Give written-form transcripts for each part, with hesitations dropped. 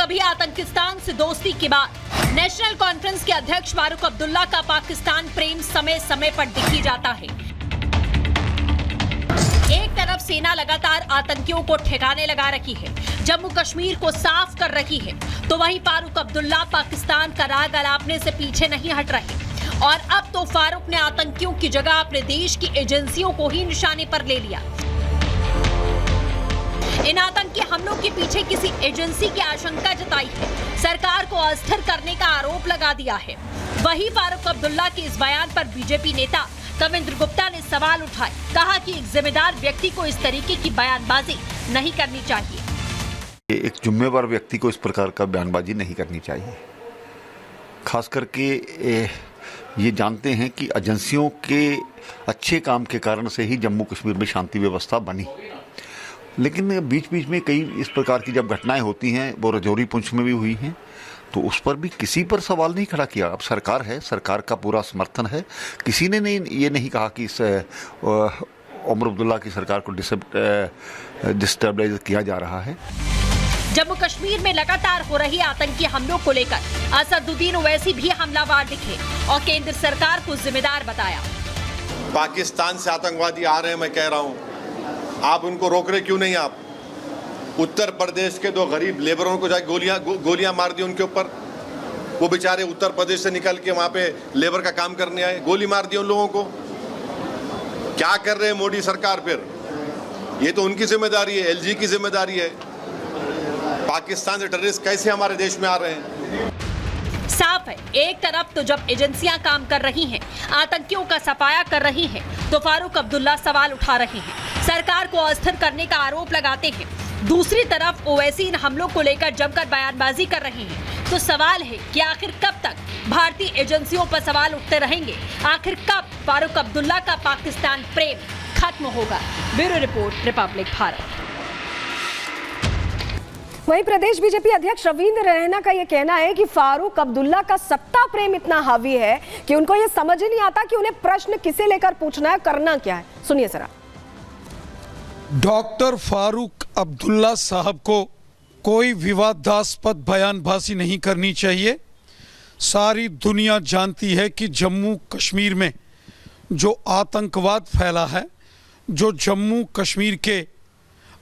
कभी आतंकिस्तान से दोस्ती की बात। नेशनल कॉन्फ्रेंस के अध्यक्ष फारूक अब्दुल्ला का पाकिस्तान प्रेम समय समय पर दिख ही जाता है। एक तरफ सेना लगातार आतंकियों को ठिकाने लगा रही है, जम्मू कश्मीर को साफ कर रही है, तो वहीं फारूक अब्दुल्ला पाकिस्तान का राग अलापने से पीछे नहीं हट रहे। और अब तो फारूक ने आतंकियों की जगह अपने देश की एजेंसियों को ही निशाने पर ले लिया। इन आतंकी हमलों के पीछे किसी एजेंसी की आशंका जताई है, सरकार को अस्थिर करने का आरोप लगा दिया है। वहीं फारूक अब्दुल्ला के इस बयान पर बीजेपी नेता कविंद्र गुप्ता ने सवाल उठाए, कहा कि एक जिम्मेदार व्यक्ति को इस तरीके की बयानबाजी नहीं करनी चाहिए। एक जिम्मेदार व्यक्ति को इस प्रकार का बयानबाजी नहीं करनी चाहिए। खास करके ये जानते हैं कि एजेंसियों के अच्छे काम के कारण से ही जम्मू कश्मीर में शांति व्यवस्था बनी, लेकिन बीच बीच में कई इस प्रकार की जब घटनाएं होती हैं, वो राजौरी पुंछ में भी हुई हैं, तो उस पर भी किसी पर सवाल नहीं खड़ा किया। अब सरकार है, सरकार का पूरा समर्थन है, किसी ने ये नहीं कहा कि इस उमर अब्दुल्ला की सरकार को डिस्टेबलाइज किया जा रहा है। जम्मू कश्मीर में लगातार हो रही आतंकी हमलों को लेकर असदुद्दीन ओवैसी भी हमलावर दिखे और केंद्र सरकार को जिम्मेदार बताया। पाकिस्तान से आतंकवादी आ रहे हैं, मैं कह रहा हूं, आप उनको रोक रहे क्यों नहीं? आप उत्तर प्रदेश के 2 गरीब लेबरों को जाके गोलियां मार दी उनके ऊपर। वो बेचारे उत्तर प्रदेश से निकल के वहां पे लेबर का काम करने आए, गोली मार दी उन लोगों को। क्या कर रहे हैं मोदी सरकार? फिर ये तो उनकी जिम्मेदारी है, एलजी की जिम्मेदारी है। पाकिस्तान से टेररिस्ट कैसे हमारे देश में आ रहे हैं? साफ है, एक तरफ तो जब एजेंसियां काम कर रही हैं, आतंकियों का सफाया कर रही हैं, तो फारूक अब्दुल्ला सवाल उठा रहे हैं, सरकार को अस्थिर करने का आरोप लगाते हैं। दूसरी तरफ ओवैसी इन हमलों को लेकर जमकर बयानबाजी कर रहे हैं। तो सवाल है कि आखिर कब तक भारतीय एजेंसियों पर सवाल उठते रहेंगे? आखिर कब फारूक अब्दुल्ला का पाकिस्तान प्रेम खत्म होगा? Bureau report, Republic Bharat. वहीं प्रदेश बीजेपी अध्यक्ष रविंद्र रैना का यह कहना है कि फारूक अब्दुल्ला का सत्ता प्रेम इतना हावी है कि उनको यह समझ ही नहीं आता कि उन्हें प्रश्न किसे लेकर पूछना है, करना क्या है। सुनिए जरा। डॉक्टर फारूक अब्दुल्ला साहब को कोई विवादास्पद बयानबाजी नहीं करनी चाहिए। सारी दुनिया जानती है कि जम्मू कश्मीर में जो आतंकवाद फैला है, जो जम्मू कश्मीर के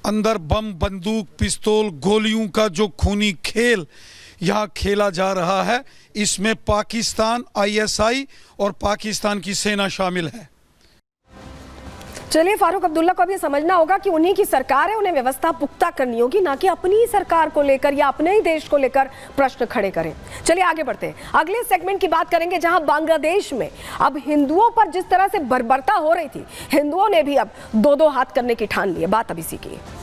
अंदर बम, बंदूक, पिस्तौल, गोलियों का जो खूनी खेल यहाँ खेला जा रहा है, इसमें पाकिस्तान, आईएसआई और पाकिस्तान की सेना शामिल है। चलिए, फारूक अब्दुल्ला को भी समझना होगा कि उन्हीं की सरकार है, उन्हें व्यवस्था पुख्ता करनी होगी, ना कि अपनी ही सरकार को लेकर या अपने ही देश को लेकर प्रश्न खड़े करें। चलिए आगे बढ़ते हैं, अगले सेगमेंट की बात करेंगे, जहां बांग्लादेश में अब हिंदुओं पर जिस तरह से बर्बरता हो रही थी, हिंदुओं ने भी अब 2-2 हाथ करने की ठान ली है। बात अब इसी की है।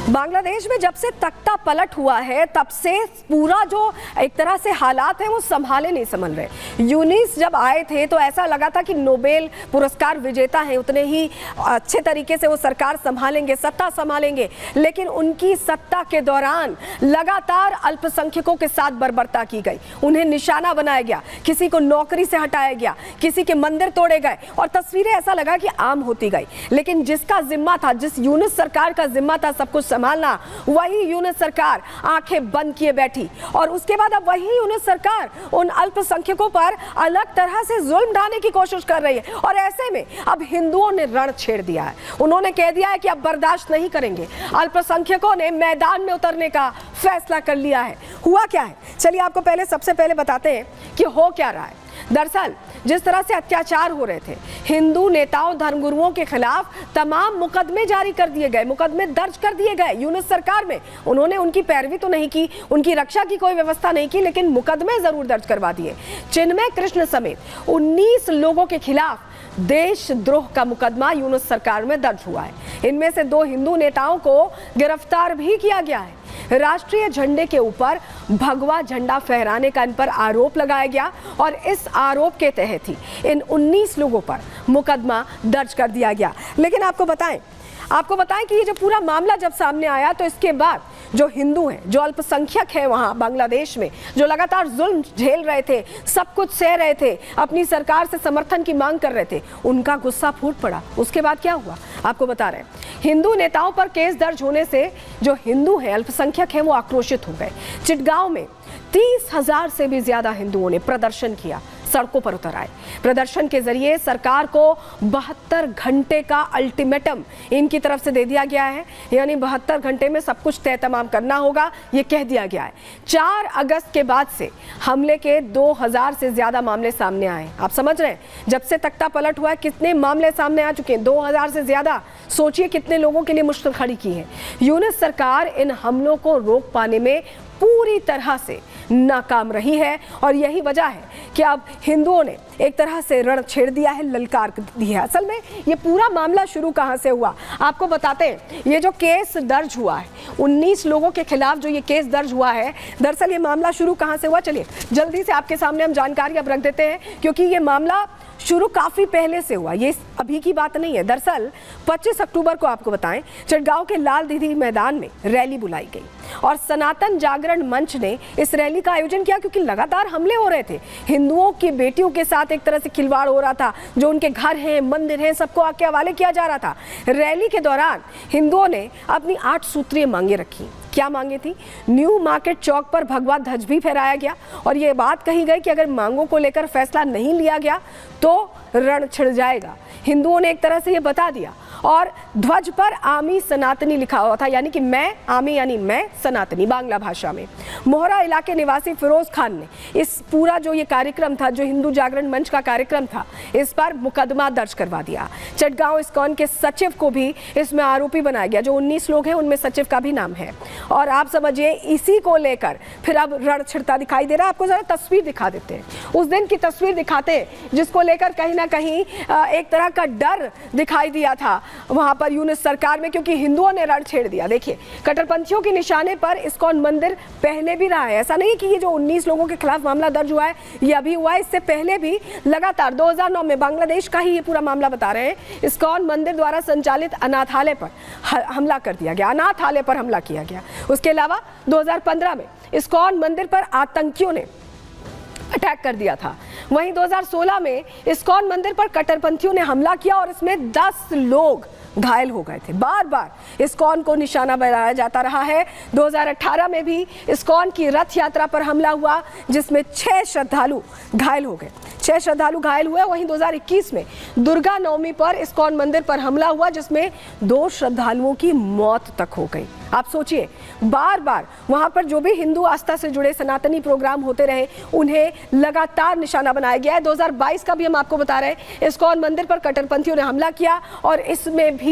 बांग्लादेश में जब से तख्ता पलट हुआ है, तब से पूरा जो एक तरह से हालात हैं वो संभाले नहीं संभल रहे। यूनिस जब आए थे तो ऐसा लगा था कि नोबेल पुरस्कार विजेता हैं, उतने ही अच्छे तरीके से वो सरकार संभालेंगे, सत्ता संभालेंगे, लेकिन उनकी सत्ता के दौरान लगातार अल्पसंख्यकों के साथ बर्बरता की गई, उन्हें निशाना बनाया गया, किसी को नौकरी से हटाया गया, किसी के मंदिर तोड़े गए और तस्वीरें ऐसा लगा कि आम होती गई। लेकिन जिसका जिम्मा था, जिस यूनिस सरकार का जिम्मा था सब कुछ संभालना, वही यूनिस सरकार आंखें बंद किए बैठी। और उसके बाद अब वही यूनिस सरकार उन अल्पसंख्यकों पर अलग तरह से जुल्म ढाने की कोशिश कर रही है। और ऐसे में अब हिंदुओं ने रण छेड़ दिया है, उन्होंने कह दिया है कि अब बर्दाश्त नहीं करेंगे। अल्पसंख्यकों ने मैदान में उतरने का फैसला कर लिया है। हुआ क्या है, चलिए आपको सबसे पहले बताते हैं कि हो क्या रहा है। दरअसल जिस तरह से अत्याचार हो रहे थे, हिंदू नेताओं, धर्मगुरुओं के खिलाफ तमाम मुकदमे जारी कर दिए गए, मुकदमे दर्ज कर दिए गए यूनिस सरकार में। उन्होंने उनकी पैरवी तो नहीं की, उनकी रक्षा की कोई व्यवस्था नहीं की, लेकिन मुकदमे जरूर दर्ज करवा दिए। चिन्मय कृष्ण समेत 19 लोगों के खिलाफ देशद्रोह का मुकदमा यूनिस सरकार में दर्ज हुआ है। इनमें से 2 हिंदू नेताओं को गिरफ्तार भी किया गया है। राष्ट्रीय झंडे के ऊपर भगवा झंडा फहराने का इन पर आरोप लगाया गया और इस आरोप के तहत ही इन 19 लोगों पर मुकदमा दर्ज कर दिया गया। लेकिन आपको बताएं कि ये जो पूरा मामला जब सामने आया तो इसके बाद जो हिंदू हैं, जो अल्पसंख्यक हैं वहाँ बांग्लादेश में, जो लगातार जुल्म झेल रहे थे, सब कुछ सह रहे थे, अपनी सरकार से समर्थन की मांग कर रहे थे, उनका गुस्सा फूट पड़ा। उसके बाद क्या हुआ आपको बता रहे हैं। हिंदू नेताओं पर केस दर्ज होने से जो हिंदू हैं, अल्पसंख्यक हैं, वो आक्रोशित हो गए। चिटगांव में 30,000 से भी ज्यादा हिंदुओं ने प्रदर्शन किया, सड़कों पर उतर आए। प्रदर्शन के जरिए सरकार को 72 घंटे का अल्टीमेटम इनकी तरफ से दे दिया गया है, यानी 72 घंटे में सब कुछ तय तमाम करना होगा, ये कह दिया गया है। 4 अगस्त के बाद से हमले के 2000 से ज्यादा मामले सामने आए। आप समझ रहे हैं, जब से तख्ता पलट हुआ है कितने मामले सामने आ चुके हैं, 2000 से ज्यादा। सोचिए कितने लोगों के लिए मुश्किल खड़ी की है। यूनिस सरकार इन हमलों को रोक पाने में पूरी तरह से नाकाम रही है और यही वजह है कि अब हिंदुओं ने एक तरह से रण छेड़ दिया है, ललकार दी है। असल में ये पूरा मामला शुरू कहां से हुआ आपको बताते हैं। ये जो केस दर्ज हुआ है 19 लोगों के खिलाफ जो ये केस दर्ज हुआ है, दरअसल ये मामला शुरू कहां से हुआ, चलिए जल्दी से आपके सामने हम जानकारी अब रख देते हैं, क्योंकि ये मामला शुरू काफी पहले से हुआ, ये अभी की बात नहीं है। दरअसल 25 अक्टूबर को आपको बताएं, चिटगांव के लाल दीदी मैदान में रैली बुलाई गई और सनातन जागरण मंच ने इस रैली का आयोजन किया, क्योंकि लगातार हमले हो रहे थे, हिंदुओं की बेटियों के साथ एक तरह से खिलवाड़ हो रहा था, जो उनके घर हैं, मंदिर हैं, सबको आके हवाले किया जा रहा था। रैली के दौरान हिंदुओं ने अपनी 8 सूत्रीय मांगे रखी। क्या मांगे थी? न्यू मार्केट चौक पर भगवा ध्वज भी फहराया गया और ये बात कही गई कि अगर मांगों को लेकर फैसला नहीं लिया गया तो रण छिड़ जाएगा। हिंदुओं ने एक तरह से ये बता दिया और ध्वज पर आमी सनातनी लिखा हुआ था, यानी कि मैं, आमी यानी मैं, सनातनी बांग्ला भाषा में। मोहरा इलाके निवासी फिरोज खान ने इस पूरा जो ये कार्यक्रम था, जो हिंदू जागरण मंच का कार्यक्रम था, इस पर मुकदमा दर्ज करवा दिया। चिटगांव इस्कॉन के सचिव को भी इसमें आरोपी बनाया गया। जो 19 लोग हैं उनमें सचिव का भी नाम है और आप समझिए इसी को लेकर फिर अब रण छिड़ता दिखाई दे रहा है। आपको जरा तस्वीर दिखा देते हैं, उस दिन की तस्वीर दिखाते हैं, जिसको लेकर कहीं ना कहीं एक तरह का डर दिखाई दिया था वहां पर यूनिस सरकार में, क्योंकि हिंदुओं ने रण छेड़ दिया। देखिए, कट्टरपंथियों के निशाने पर इस्कॉन मंदिर पहले भी रहा है। ऐसा नहीं कि ये जो 19 लोगों के खिलाफ मामला दर्ज हुआ है ये अभी हुआ है, इससे पहले भी लगातार 2009 में बांग्लादेश का ही ये पूरा मामला बता रहे हैं, इस्कॉन मंदिर द्वारा संचालित अनाथालय पर हमला कर दिया गया, अनाथालय पर हमला किया गया। उसके अलावा 2015 में इस्कॉन मंदिर पर आतंकियों ने अटैक कर दिया था। वहीं 2016 में इस्कॉन मंदिर पर कट्टरपंथियों ने हमला किया और इसमें 10 लोग घायल हो गए थे। बार बार इस्कॉन को निशाना बनाया जाता रहा है। 2018 में भी इस्कॉन की रथ यात्रा पर हमला हुआ, जिसमें 6 श्रद्धालु घायल हो गए, 6 श्रद्धालु घायल हुए। वहीं 2021 में दुर्गा नवमी पर इस्कॉन मंदिर पर हमला हुआ, जिसमें 2 श्रद्धालुओं की मौत तक हो गई। आप सोचिए, बार बार वहां पर जो भी हिंदू आस्था से जुड़े सनातनी प्रोग्राम होते रहे उन्हें लगातार निशाना बनाया गया है। 2022 का भी हम आपको बता रहे हैं, इस्कॉन मंदिर पर कट्टरपंथियों ने हमला किया और इसमें भी